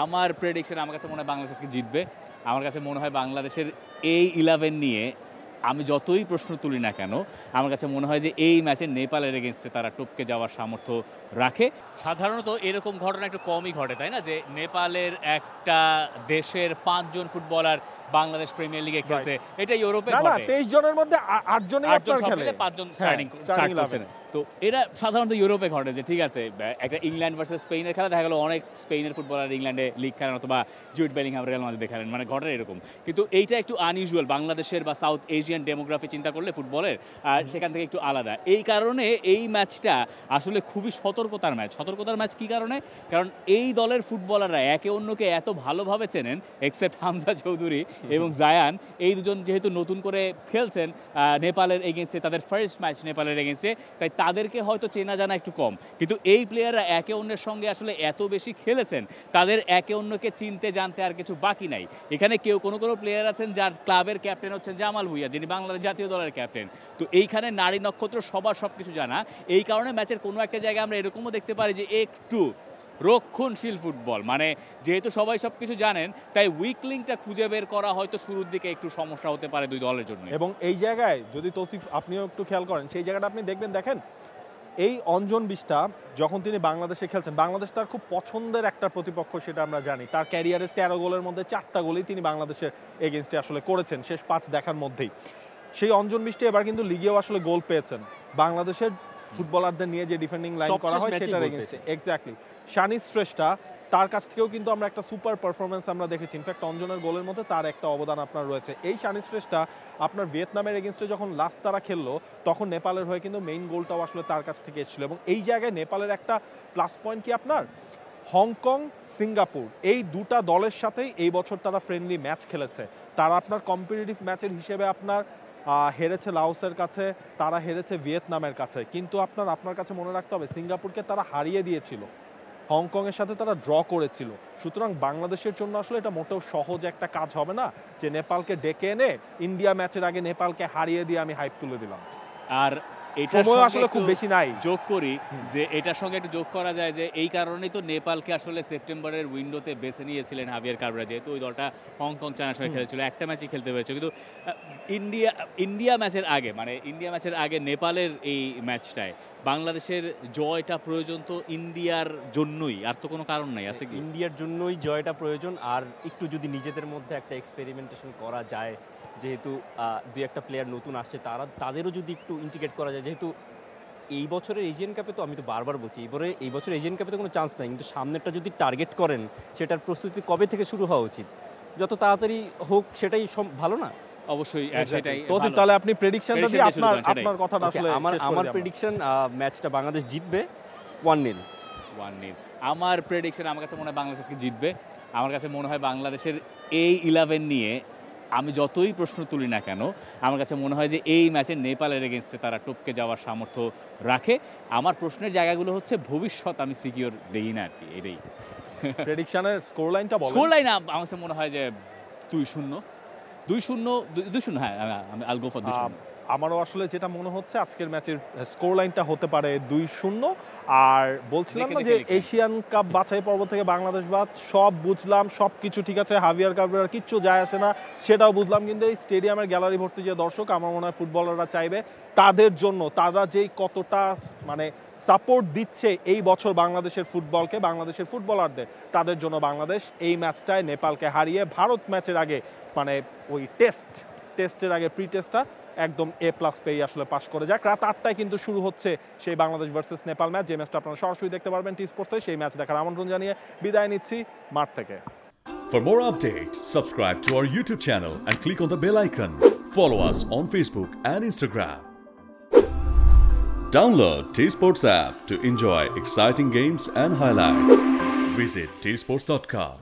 আমার প্রেডিকশন আমার কাছে মনে হয় বাংলাদেশ আজকে জিতবে। আমার কাছে মনে হয় বাংলাদেশের এই 11 নিয়ে আমি যতই প্রশ্ন তুলি না কেন, আমার কাছে মনে হয় যে এই ম্যাচে নেপালের এগেইনস্টে তারা টপকে যাওয়ার সামর্থ্য রাখে। সাধারণত এরকম ঘটনা একটু কমই ঘটে, তাই না? যে নেপালের একটা দেশের 5 জন ফুটবলার বাংলাদেশ প্রিমিয়ার লিগে খেলছে। এটা ইউরোপে ঘটে। না 23 জনের মধ্যে 8 জনই আপনার খেলে। 5 জন স্টার্ট করছেন। তো এটা সাধারণত ইউরোপে ঘটে যে ঠিক আছে একটা ইংল্যান্ড ভার্সেস স্পেনের খেলা দেখা গেল অনেক স্পেনের ফুটবলার ইংল্যান্ডে লিগ খেলেন অথবা জুড বেলিংহাম রিয়াল মাদ্রিদে খেলেন, মানে ঘটে এরকম। কিন্তু এইটা একটু আনইউজুয়াল বাংলাদেশের বা সাউথ এশিয়ান ডেমোগ্রাফি চিন্তা করলে ফুটবলের, আর সেখান থেকে একটু আলাদা। এই কারণে এই ম্যাচটা আসলে খুবই সতর্কতার ম্যাচ। সতর্কতার ম্যাচ কী কারণে? কারণ এই দলের ফুটবলাররা একে অন্যকে এত ভালোভাবে চেনেন, এক্সেপ্ট হামজা চৌধুরী এবং জায়ান, এই দুজন যেহেতু নতুন করে খেলছেন নেপালের এগেনস্টে, তাদের ফার্স্ট ম্যাচ নেপালের এগেনস্টে, তাই তাদেরকে হয়তো চেনা জানা একটু কম। কিন্তু এই প্লেয়াররা একে অন্যের সঙ্গে আসলে এত বেশি খেলেছেন, তাদের একে অন্যকে চিনতে জানতে আর কিছু বাকি নাই। এখানে কোনো প্লেয়ার আছেন যার ক্লাবের ক্যাপ্টেন হচ্ছেন জামাল ভুঁইয়া, যিনি বাংলাদেশ জাতীয় দলের ক্যাপ্টেন। তো এইখানে নারী নক্ষত্র সবার সব কিছু জানা। এই কারণে ম্যাচের কোনো একটা জায়গায় আমরা এরকমও দেখতে পারি যে একটু রক্ষণশীল ফুটবল, মানে যেহেতু সবাই সব কিছু জানেন তাই উইক লিঙ্কটা খুঁজে বের করা হয়তো শুরুর দিকে একটু সমস্যা হতে পারে দুই দলের জন্য। এবং এই জায়গায় যদি তৌসিফ আপনিও একটু খেয়াল করেন, সেই জায়গাটা আপনি দেখেন এই অঞ্জন বিষ্টা যখন তিনি বাংলাদেশে খেলছেন, বাংলাদেশ তার খুব পছন্দের একটা প্রতিপক্ষ, সেটা আমরা জানি। তার ক্যারিয়ারের 13 গোলের মধ্যে 4টা গোলই তিনি বাংলাদেশের এগেনস্টে আসলে করেছেন শেষ 5 দেখার মধ্যেই। সেই অঞ্জন বিষ্টা এবার কিন্তু লিগেও আসলে গোল পেয়েছেন বাংলাদেশের ফুটবলারদের নিয়ে যে ডিফেন্ডিং লাইন করা হয় সেটার এগেনস্টে। এক্স্যাক্টলি, শানিস শ্রেষ্ঠা, তার কাছ থেকেও কিন্তু আমরা একটা সুপার পারফরমেন্স আমরা দেখেছি। ইনফ্যাক্ট অঞ্জনের গোলের মধ্যে তার একটা অবদান আপনার রয়েছে। এই শানিস শ্রেষ্ঠা আপনার ভিয়েতনামের এগেনস্টে যখন লাস্ট তারা খেললো, তখন নেপালের হয়ে কিন্তু মেইন গোলটাও আসলে তার কাছ থেকে এসেছিল। এবং এই জায়গায় নেপালের একটা প্লাস পয়েন্ট কি আপনার, হংকং সিঙ্গাপুর এই দুটা দলের সাথেই এই বছর তারা ফ্রেন্ডলি ম্যাচ খেলেছে। তারা আপনার কম্পিটিটিভ ম্যাচের হিসেবে আপনার হেরেছে লাওসের কাছে, তারা হেরেছে ভিয়েতনামের কাছে, কিন্তু আপনার কাছে মনে রাখতে হবে সিঙ্গাপুরকে তারা হারিয়ে দিয়েছিল, হংকংয়ের সাথে তারা ড্র করেছিল। সুতরাং বাংলাদেশের জন্য আসলে এটা মোটেও সহজ একটা কাজ হবে না যে নেপালকে ডেকে এনে ইন্ডিয়া ম্যাচের আগে নেপালকে হারিয়ে দিয়ে আমি হাইপ তুলে দিলাম। আর এটা আসলে খুব বেশি নাই। যোগ করি যে এটার সঙ্গে একটু যোগ করা যায় যে এই কারণেই তো নেপালকে আসলে সেপ্টেম্বরের উইন্ডোতে বেছে নিয়েছিলেন হাভিয়ার কারবারা, যেহেতু ওই দলটা হংকং চায়নার সঙ্গে খেলেছিল, একটা ম্যাচই খেলতে পেরেছে। কিন্তু ইন্ডিয়া ম্যাচের আগে নেপালের এই ম্যাচটায় বাংলাদেশের জয়টা প্রয়োজন তো ইন্ডিয়ার জন্যই, আর তো কোনো কারণ নাই আছে কি? ইন্ডিয়ার জন্যই জয়টা প্রয়োজন। আর একটু যদি নিজেদের মধ্যে একটা এক্সপেরিমেন্টেশন করা যায়, যেহেতু দুই একটা প্লেয়ার নতুন আসছে, তাদেরও যদি একটু ইন্টিগ্রেট করা যায়। যেহেতু এই বছরের এশিয়ান কাপে তো আমি তো বারবার বলছি এই বছর এশিয়ান কাপে তো কোনো চান্স নাই, কিন্তু সামনেরটা যদি টার্গেট করেন সেটার প্রস্তুতি কবে থেকে শুরু হওয়া উচিত, যত তাড়াতাড়ি হোক সেটাই ভালো না? অবশ্যই সেটাই। তাহলে আপনি প্রেডিকশনটা দিয়ে আপনার কথাটা আসলে আমার প্রেডিকশন ম্যাচটা বাংলাদেশ জিতবে 1-0। আমার প্রেডিকশন আমার কাছে মনে হয় বাংলাদেশ আজকে জিতবে। আমার কাছে মনে হয় বাংলাদেশের এই 11 নিয়ে আমি যতই প্রশ্ন তুলি না কেন, আমার কাছে মনে হয় যে এই ম্যাচে নেপালের এগেনস্টে তারা টপকে যাওয়ার সামর্থ্য রাখে। আমার প্রশ্নের জায়গাগুলো হচ্ছে ভবিষ্যৎ আমি সিকিউর দেই না আর কি, এটাই। প্রেডিকশনের স্কোর লাইনটা বলেন। স্কোর লাইন আমার কাছে মনে হয় যে 2-0 হ্যাঁ, আমি আল গো ফর 2-0। আমারও আসলে যেটা মনে হচ্ছে আজকের ম্যাচের স্কোর লাইনটা হতে পারে 2-0। আর বলছিলাম না যে এশিয়ান কাপ বাছাই পর্ব থেকে বাংলাদেশ বাদ, সব বুঝলাম, সব কিছু ঠিক আছে, হাভিয়ার কারবারার কিচ্ছু যায় আসে না সেটাও বুঝলাম, কিন্তু এই স্টেডিয়ামের গ্যালারি ভর্তি যে দর্শক, আমার মনে হয় ফুটবলাররা চাইবে তাদের জন্য, তারা যেই কতটা মানে সাপোর্ট দিচ্ছে এই বছর বাংলাদেশের ফুটবলকে, বাংলাদেশের ফুটবলারদের, তাদের জন্য বাংলাদেশ এই ম্যাচটায় নেপালকে হারিয়ে ভারত ম্যাচের আগে, মানে ওই টেস্টের আগে প্রি টেস্টটা একদম A+ পেয়ে আসলে পাস করে যাক। রাত 8টায় কিন্তু শুরু হচ্ছে সেই বাংলাদেশ ভার্সেস নেপাল ম্যাচ, যে ম্যাচটা আপনারা সরাসরি দেখতে পারবেন টি স্পোর্টসে। সেই ম্যাচ দেখার আমন্ত্রণ জানিয়ে বিদায় নিচ্ছি মাঠ থেকে। For more updates, subscribe to our YouTube channel and click on the bell icon. Follow us on Facebook and Instagram. Download T Sports app to enjoy exciting games and highlights. Visit tsports.com.